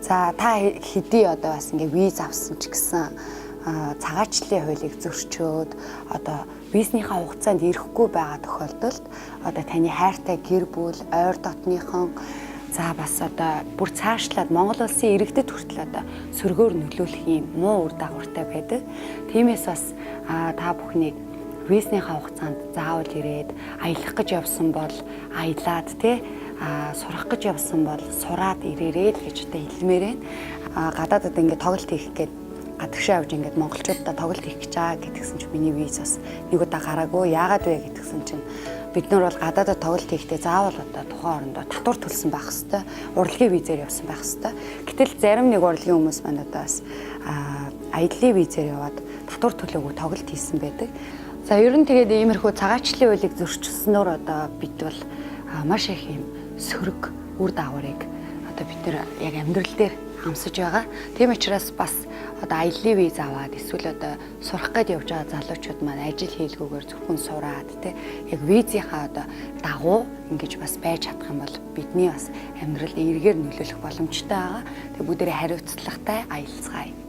За та хэдий одоо бас ингээ виз авсан ч гэсэн цагаачлалын хуулийг зөрчөөд одоо визнийхаа хугацаанд ирэхгүй байгаа тохиолдолд одоо таны хайртай гэр бүл, ойр дотныхон за бас одоо бүр цаашлаад Монгол улсын иргэдэд хүртэл одоо сөргөөр нөлөөлөх юм муу үр дагавартай байдаг. Тиймээс бас та бүхнийг визнийхаа хугацаанд заавал ирээд аялах гэж явсан бол аялаад сурах гэж явсан бол сураад ирээрэй л гэж одоо хэлмээр байна. Гадаадад ингээд тоглолт хийх гээд гадагшаа явж ингээд монголчуудаа тоглолт хийх гэж байгаа гэдгсэн чинь миний виз бас нэг удаа гараагүй. Яагаад вэ гэдгсэн чинь бид нар бол гадаадад тоглолт хийхдээ заавал одоо тухайн орондоо татвар төлсөн байх хэвээр, урлагийн визээр явсан байх хэвээр. Гэтэл зарим нэг урлагийн хүмүүс маань одоо бас аяллаа визээр яваад татвар төлөөгүй тоглолт хийсэн байдаг. За ер нь тэгээд иймэрхүү цагаачлалын хуулийг зөрчилснөөр одоо бид бол маш их юм сөрөг үр дагаврыг одоо бид нар яг амьдрал дээр хамсаж байгаа. Тийм учраас бас одоо аяллаа виз аваад эсвэл одоо сурах гээд явж байгаа залуучууд маань ажил хийлгүүгээр зөвхөн сураад яг визийнхаа одоо дагуу ингэж бас байж чадах юм бол бидний бас амьдралд эргээр нөлөөлөх боломжтой байгаа. Тэгээ бүгдээрээ хариуцлагатай аялцгаая.